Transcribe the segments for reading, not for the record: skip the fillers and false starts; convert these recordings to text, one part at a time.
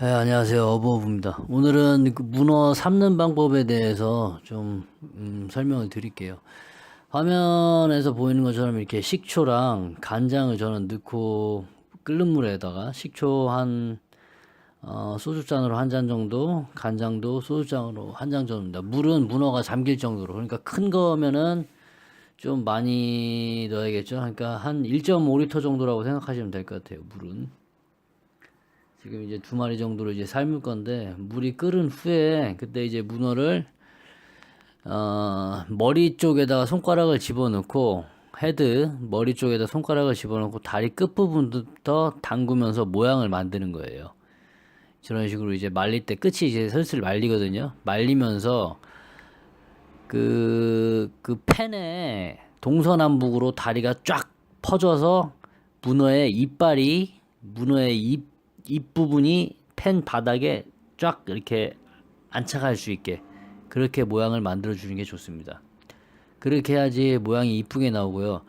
네, 안녕하세요. 어버부입니다. 오늘은 그 문어 삶는 방법에 대해서 좀 설명을 드릴게요. 화면에서 보이는 것처럼 이렇게 식초랑 간장을 저는 넣고 끓는 물에다가 식초 한 소주잔으로 한 잔 정도, 간장도 소주잔으로 한 잔 정도입니다. 물은 문어가 잠길 정도로. 그러니까 큰 거면은 좀 많이 넣어야겠죠. 그러니까 한 1.5리터 정도라고 생각하시면 될 것 같아요. 물은. 지금 이제 두 마리 정도로 이제 삶을 건데 물이 끓은 후에 그때 이제 문어를 머리 쪽에다가 손가락을 집어넣고 헤드 머리 쪽에다 손가락을 집어넣고 다리 끝부분부터 담그면서 모양을 만드는 거예요. 저런 식으로 이제 말릴 때 끝이 이제 슬슬 말리거든요. 말리면서 그 팬에 동서남북으로 다리가 쫙 퍼져서 문어의 입 부분이 팬 바닥에 쫙 이렇게 안착할 수 있게 그렇게 모양을 만들어 주는 게 좋습니다. 그렇게 해야지 모양이 이쁘게 나오고요.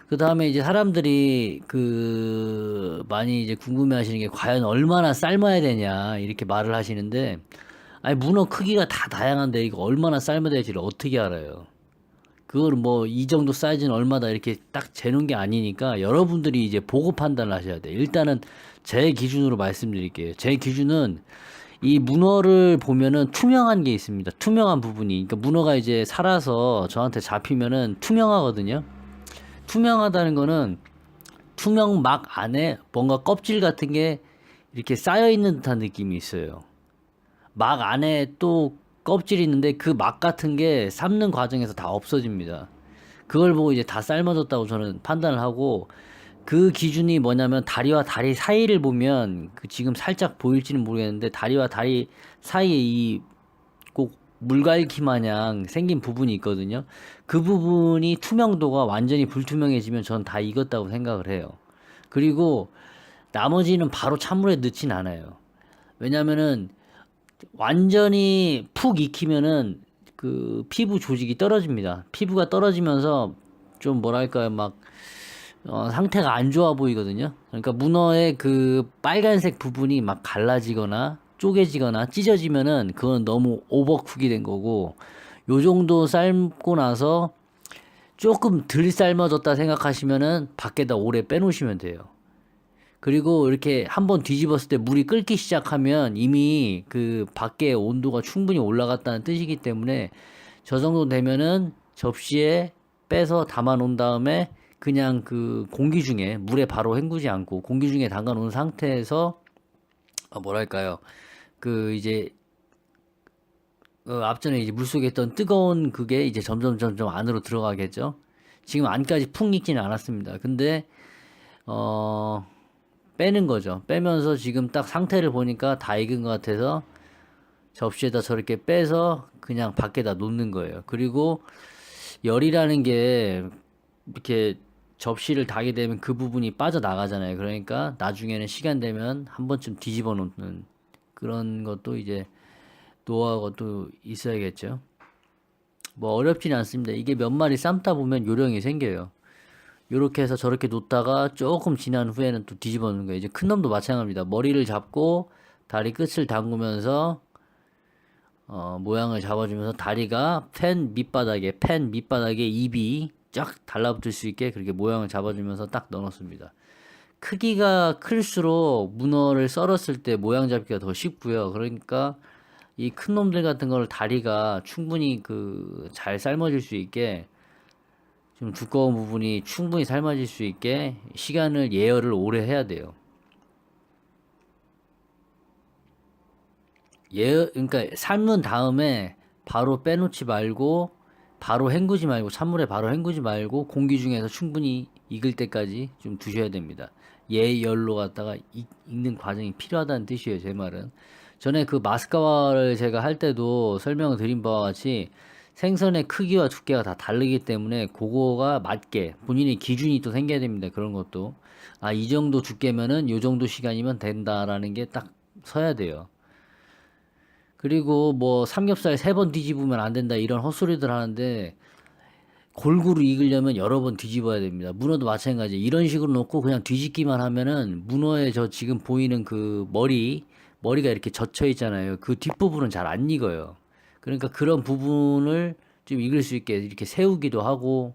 그 다음에 이제 사람들이 많이 이제 궁금해 하시는 게 과연 얼마나 삶아야 되냐 이렇게 말을 하시는데, 아니 문어 크기가 다 다양한데 이거 얼마나 삶아야 될지를 어떻게 알아요? 그걸 뭐 이 정도 사이즈는 얼마다 이렇게 딱 재는 게 아니니까 여러분들이 이제 보고 판단을 하셔야 돼요. 일단은 제 기준으로 말씀드릴게요. 제 기준은 이 문어를 보면은 투명한 게 있습니다. 투명한 부분이. 그러니까 문어가 이제 살아서 저한테 잡히면은 투명하거든요. 투명하다는 거는 투명막 안에 뭔가 껍질 같은 게 이렇게 쌓여 있는 듯한 느낌이 있어요. 막 안에 또 껍질이 있는데 그 막 같은 게 삶는 과정에서 다 없어집니다. 그걸 보고 이제 다 삶아졌다고 저는 판단을 하고, 그 기준이 뭐냐면 다리와 다리 사이를 보면 그 지금 살짝 보일지는 모르겠는데 다리와 다리 사이에 이 꼭 물갈퀴 마냥 생긴 부분이 있거든요. 그 부분이 투명도가 완전히 불투명해지면 전 다 익었다고 생각을 해요. 그리고 나머지는 바로 찬물에 넣진 않아요. 왜냐면은 완전히 푹 익히면은 그 피부 조직이 떨어집니다. 피부가 떨어지면서 좀 뭐랄까요, 막 상태가 안 좋아 보이거든요. 그러니까 문어의 그 빨간색 부분이 막 갈라지거나 쪼개지거나 찢어지면은 그건 너무 오버쿡이 된 거고, 요 정도 삶고 나서 조금 덜 삶아졌다 생각하시면은 밖에다 오래 빼놓으시면 돼요. 그리고 이렇게 한번 뒤집었을 때 물이 끓기 시작하면 이미 그 밖에 온도가 충분히 올라갔다는 뜻이기 때문에 저 정도 되면은 접시에 빼서 담아 놓은 다음에 그냥 그 공기 중에 물에 바로 헹구지 않고 공기 중에 담가 놓은 상태에서 뭐랄까요, 그 이제 앞전에 이제 물속에 있던 뜨거운 그게 이제 점점 안으로 들어가겠죠. 지금 안까지 푹 익지는 않았습니다. 근데 어 빼는 거죠. 빼면서 지금 딱 상태를 보니까 다 익은 것 같아서 접시에다 저렇게 빼서 그냥 밖에다 놓는 거예요. 그리고 열이라는 게 이렇게 접시를 닫게 되면 그 부분이 빠져나가잖아요. 그러니까 나중에는 시간 되면 한 번쯤 뒤집어 놓는 그런 것도 이제 노하우가 또 있어야겠죠. 뭐 어렵지는 않습니다. 이게 몇 마리 삶다 보면 요령이 생겨요. 요렇게 해서 저렇게 놓다가 조금 지난 후에는 또 뒤집어 놓는 거예요. 이제 큰 놈도 마찬가지입니다. 머리를 잡고 다리 끝을 담그면서 모양을 잡아주면서 다리가 팬 밑바닥에 입이 쫙 달라붙을 수 있게 그렇게 모양을 잡아주면서 딱 넣어놓습니다. 크기가 클수록 문어를 썰었을 때 모양 잡기가 더 쉽고요. 그러니까 이 큰 놈들 같은 걸 다리가 충분히 그 잘 삶아질 수 있게, 좀 두꺼운 부분이 충분히 삶아질 수 있게 시간을 예열을 오래 해야 돼요. 그러니까 삶은 다음에 바로 빼놓지 말고, 바로 헹구지 말고, 찬물에 바로 헹구지 말고, 공기 중에서 충분히 익을 때까지 좀 두셔야 됩니다. 예열로 갖다가 익는 과정이 필요하다는 뜻이에요, 제 말은. 전에 그 마스카와를 제가 할 때도 설명을 드린 바와 같이 생선의 크기와 두께가 다 다르기 때문에 그거가 맞게 본인의 기준이 또 생겨야 됩니다. 그런 것도. 아, 이 정도 두께면은 요 정도 시간이면 된다라는 게 딱 서야 돼요. 그리고 뭐 삼겹살 3번 뒤집으면 안 된다 이런 헛소리들 하는데, 골고루 익으려면 여러 번 뒤집어야 됩니다. 문어도 마찬가지. 이런 식으로 놓고 그냥 뒤집기만 하면은 문어의 저 지금 보이는 그 머리가 이렇게 젖혀 있잖아요. 그 뒷부분은 잘 안 익어요. 그러니까 그런 부분을 좀 익을 수 있게 이렇게 세우기도 하고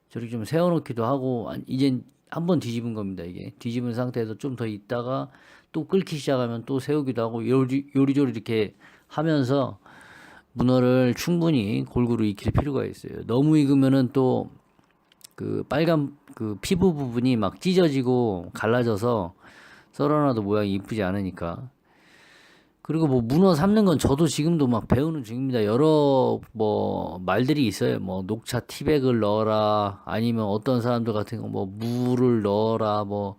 저렇게 좀 세워놓기도 하고 이젠 한번 뒤집은 겁니다. 이게 뒤집은 상태에서 좀 더 있다가 또 끓기 시작하면 또 세우기도 하고 요리조리 이렇게 하면서 문어를 충분히 골고루 익힐 필요가 있어요. 너무 익으면은 또 그 빨간 그 피부 부분이 막 찢어지고 갈라져서 썰어놔도 모양이 이쁘지 않으니까. 그리고 뭐 문어 삶는 건 저도 지금도 막 배우는 중입니다. 여러 뭐 말들이 있어요. 뭐 녹차 티백을 넣어라, 아니면 어떤 사람들 같은 거 뭐 물을 넣어라, 뭐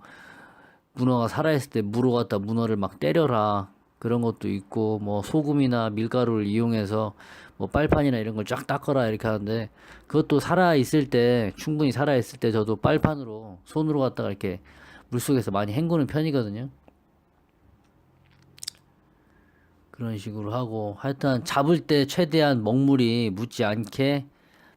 문어가 살아있을 때 물어 갖다 문어를 막 때려라, 그런 것도 있고, 뭐 소금이나 밀가루를 이용해서 뭐 빨판이나 이런 걸 쫙 닦아라 이렇게 하는데, 그것도 살아있을 때, 충분히 살아있을 때 저도 빨판으로 손으로 갖다가 이렇게 물속에서 많이 헹구는 편이거든요. 그런 식으로 하고, 하여튼 잡을 때 최대한 먹물이 묻지 않게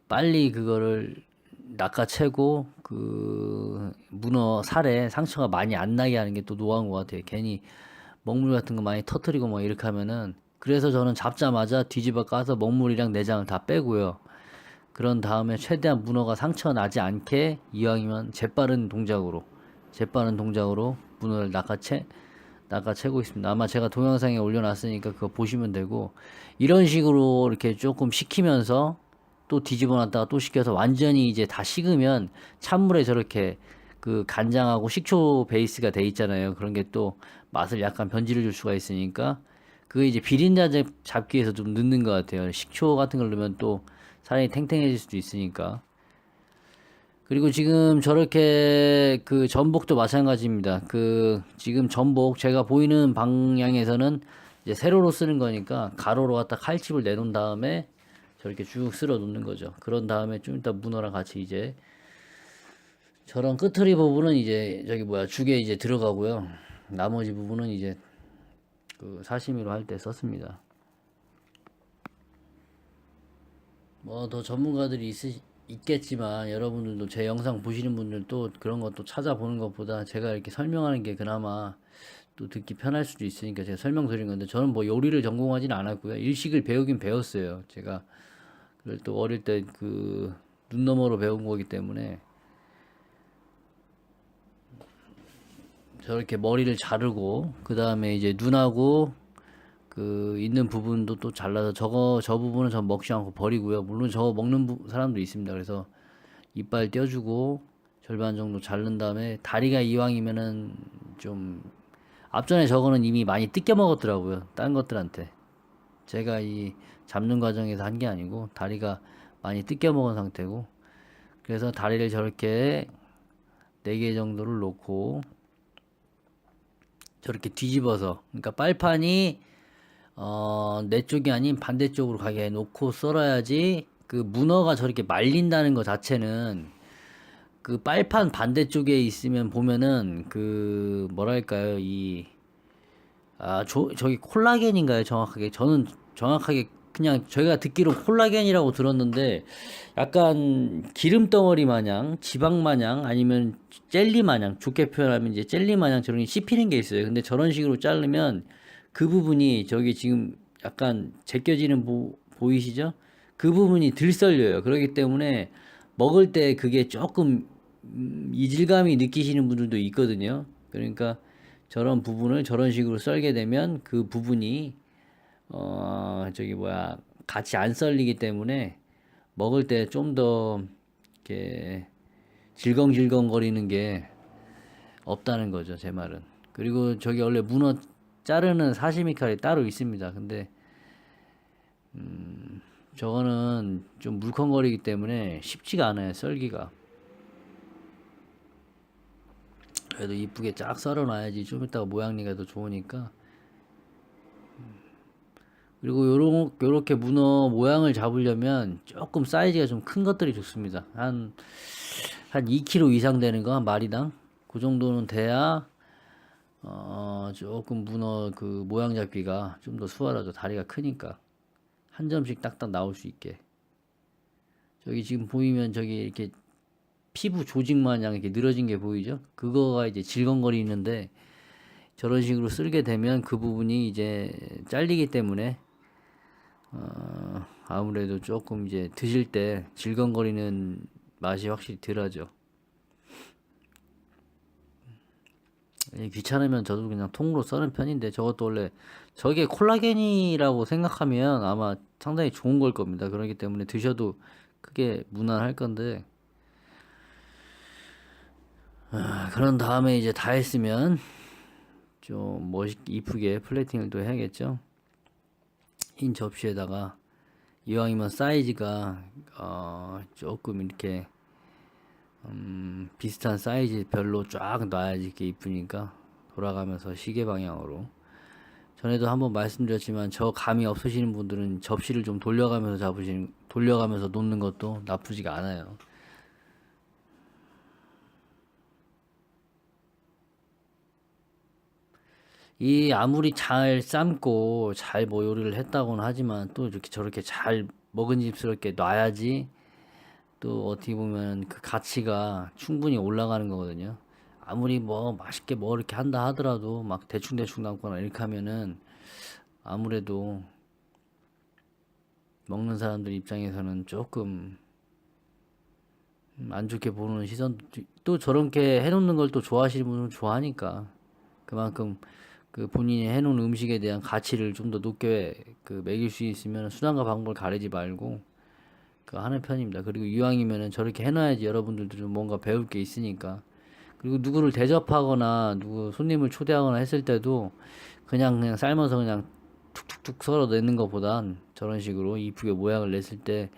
빨리 그거를 낚아채고, 그 문어 살에 상처가 많이 안 나게 하는 게 또 노하우인 것 같아요. 괜히 먹물 같은 거 많이 터트리고 뭐 이렇게 하면은, 그래서 저는 잡자마자 뒤집어 까서 먹물이랑 내장을 다 빼고요. 그런 다음에 최대한 문어가 상처 나지 않게 이왕이면 재빠른 동작으로 문어를 낚아채고 있습니다. 아마 제가 동영상에 올려놨으니까 그거 보시면 되고, 이런 식으로 이렇게 조금 식히면서 또 뒤집어 놨다가 또 식혀서 완전히 이제 다 식으면 찬물에 저렇게 그 간장하고 식초 베이스가 돼 있잖아요. 그런 게 또 맛을 약간 변질을 줄 수가 있으니까 그게 이제 비린내 잡기 위해서 좀 넣는 것 같아요. 식초 같은 걸 넣으면 또 사람이 탱탱해질 수도 있으니까. 그리고 지금 저렇게 그 전복도 마찬가지입니다. 그 지금 전복 제가 보이는 방향에서는 이제 세로로 쓰는 거니까 가로로 갖다 칼집을 내놓은 다음에 저렇게 쭉 쓸어 놓는 거죠. 그런 다음에 좀 이따 문어랑 같이 이제 저런 끄트리 부분은 이제 저기 뭐야 죽에 이제 들어가고요. 나머지 부분은 이제 그 사시미로 할 때 썼습니다. 뭐 더 전문가들이 있겠지만 여러분들도 제 영상 보시는 분들도 그런 것도 찾아보는 것보다 제가 이렇게 설명하는 게 그나마 또 듣기 편할 수도 있으니까 제가 설명드린 건데, 저는 뭐 요리를 전공하지는 않았고요. 일식을 배우긴 배웠어요. 제가 그걸 또 어릴 때 그 눈 너머로 배운 거기 때문에 저렇게 머리를 자르고 그 다음에 이제 눈하고 그 있는 부분도 또 잘라서 저 부분은 전 먹지 않고 버리고요. 물론 저 먹는 사람도 있습니다. 그래서 이빨 떼어주고 절반 정도 자른 다음에 다리가 이왕이면은 좀 앞전에 저거는 이미 많이 뜯겨 먹었더라고요. 딴 것들한테. 제가 이 잡는 과정에서 한 게 아니고 다리가 많이 뜯겨 먹은 상태고, 그래서 다리를 저렇게 4개 정도를 놓고 저렇게 뒤집어서, 그러니까 빨판이 내 쪽이 아닌 반대쪽으로 가게 놓고 썰어야지. 그 문어가 저렇게 말린다는 것 자체는 그 빨판 반대쪽에 있으면 보면은 그 뭐랄까요, 저기 콜라겐인가요? 정확하게 저는 정확하게 그냥 저희가 듣기로 콜라겐이라고 들었는데, 약간 기름 덩어리 마냥, 지방 마냥, 아니면 젤리 마냥, 좋게 표현하면 이제 젤리 마냥 저런 게 씹히는 게 있어요. 근데 저런 식으로 자르면 그 부분이 저기 지금 약간 제껴지는 보이시죠? 그 부분이 들 썰려요. 그렇기 때문에 먹을 때 그게 조금 이질감이 느끼시는 분들도 있거든요. 그러니까 저런 부분을 저런 식으로 썰게 되면 그 부분이 저기 뭐야 같이 안 썰리기 때문에 먹을 때 좀 더 이렇게 질겅질겅 거리는 게 없다는 거죠, 제 말은. 그리고 저기 원래 문어 자르는 사시미 칼이 따로 있습니다. 근데 저거는 좀 물컹거리기 때문에 쉽지가 않아요, 썰기가. 그래도 이쁘게 쫙 썰어놔야지 좀 이따가 모양리가 더 좋으니까. 그리고 요렇게 문어 모양을 잡으려면 조금 사이즈가 좀 큰 것들이 좋습니다. 한 2kg 이상 되는 거, 한 마리당. 그 정도는 돼야, 조금 문어 그 모양 잡기가 좀 더 수월하죠. 다리가 크니까. 한 점씩 딱딱 나올 수 있게. 저기 지금 보이면 저기 이렇게 피부 조직 마냥 이렇게 늘어진 게 보이죠? 그거가 이제 질겅거리는데, 저런 식으로 쓸게 되면 그 부분이 이제 잘리기 때문에 아무래도 조금 이제 드실 때 질겅거리는 맛이 확실히 덜하죠. 귀찮으면 저도 그냥 통으로 써는 편인데, 저것도 원래 저게 콜라겐이라고 생각하면 아마 상당히 좋은 걸 겁니다. 그렇기 때문에 드셔도 크게 무난할 건데, 그런 다음에 이제 다 했으면 좀 멋있게 이쁘게 플레이팅을 또 해야겠죠. 흰 접시에다가 이왕이면 사이즈가 조금 이렇게 비슷한 사이즈 별로 쫙 놔야지 이렇게 이쁘니까, 돌아가면서 시계 방향으로. 전에도 한번 말씀드렸지만 저 감이 없으시는 분들은 접시를 좀 돌려가면서 놓는 것도 나쁘지가 않아요. 이 아무리 잘 삶고 잘 뭐 요리를 했다고는 하지만 또 이렇게 저렇게 잘 먹은집스럽게 놔야지 또 어떻게 보면 그 가치가 충분히 올라가는 거거든요. 아무리 뭐 맛있게 뭐 이렇게 한다 하더라도 막 대충대충 담거나 이렇게 하면은 아무래도 먹는 사람들 입장에서는 조금 안 좋게 보는 시선, 또 저렇게 해놓는 걸 또 좋아하시는 분은 좋아하니까 그만큼 그 본인이 해놓은 음식에 대한 가치를 좀 더 높게 그 매길 수 있으면 수단과 방법을 가리지 말고 그 하는 편입니다. 그리고 이왕이면은 저렇게 해놔야지 여러분들도 좀 뭔가 배울 게 있으니까. 그리고 누구를 대접하거나 누구 손님을 초대하거나 했을 때도 그냥 삶아서 그냥 툭툭툭 썰어 내는 것보단 저런 식으로 이쁘게 모양을 냈을 때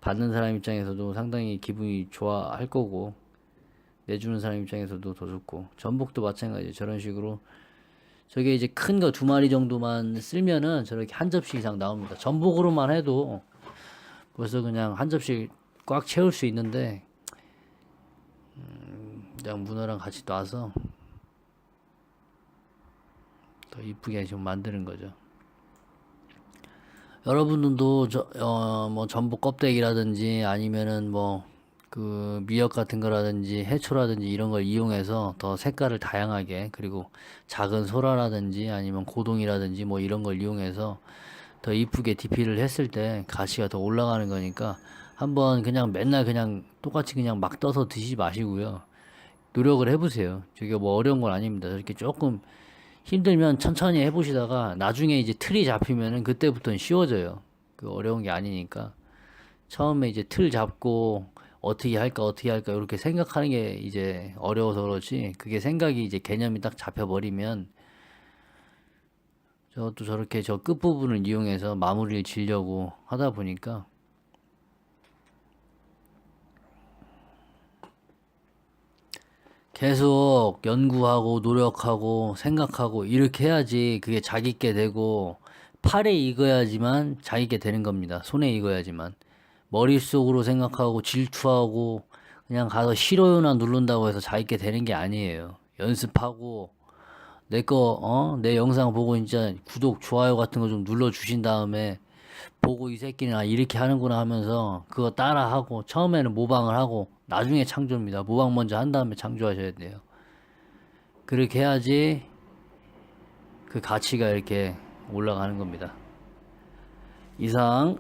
받는 사람 입장에서도 상당히 기분이 좋아할 거고, 내주는 사람 입장에서도 더 좋고, 전복도 마찬가지예요. 저런 식으로 저게 이제 큰 거 2마리 정도만 쓸면은 저렇게 한 접시 이상 나옵니다. 전복으로만 해도 벌써 그냥 한 접시 꽉 채울 수 있는데, 그냥 문어랑 같이 놔서 더 이쁘게 좀 만드는 거죠. 여러분들도 뭐 전복 껍데기라든지 아니면은 뭐 그 미역 같은 거라든지 해초라든지 이런 걸 이용해서 더 색깔을 다양하게, 그리고 작은 소라라든지 아니면 고동이라든지 뭐 이런 걸 이용해서 더 이쁘게 DP를 했을 때 가치가 더 올라가는 거니까, 한번 그냥 맨날 그냥 똑같이 그냥 막 떠서 드시지 마시고요. 노력을 해보세요. 저게 뭐 어려운 건 아닙니다. 이렇게 조금 힘들면 천천히 해보시다가 나중에 이제 틀이 잡히면은 그때부터는 쉬워져요. 그 어려운 게 아니니까. 처음에 이제 틀 잡고 어떻게 할까 이렇게 생각하는 게 이제 어려워서 그렇지, 그게 생각이 이제 개념이 딱 잡혀버리면 저것도 저렇게 저 끝부분을 이용해서 마무리를 지려고 하다 보니까 계속 연구하고 노력하고 생각하고 이렇게 해야지 그게 자기께 되고, 팔에 익어야지만 자기께 되는 겁니다. 손에 익어야지만. 머릿속으로 생각하고 질투하고 그냥 가서 싫어요나 누른다고 해서 자기께 되는 게 아니에요. 연습하고 내 영상 보고 진짜 구독, 좋아요 같은 거 좀 눌러 주신 다음에 보고 이 새끼는 아 이렇게 하는구나 하면서 그거 따라하고, 처음에는 모방을 하고 나중에 창조입니다. 모방 먼저 한 다음에 창조하셔야 돼요. 그렇게 해야지 그 가치가 이렇게 올라가는 겁니다. 이상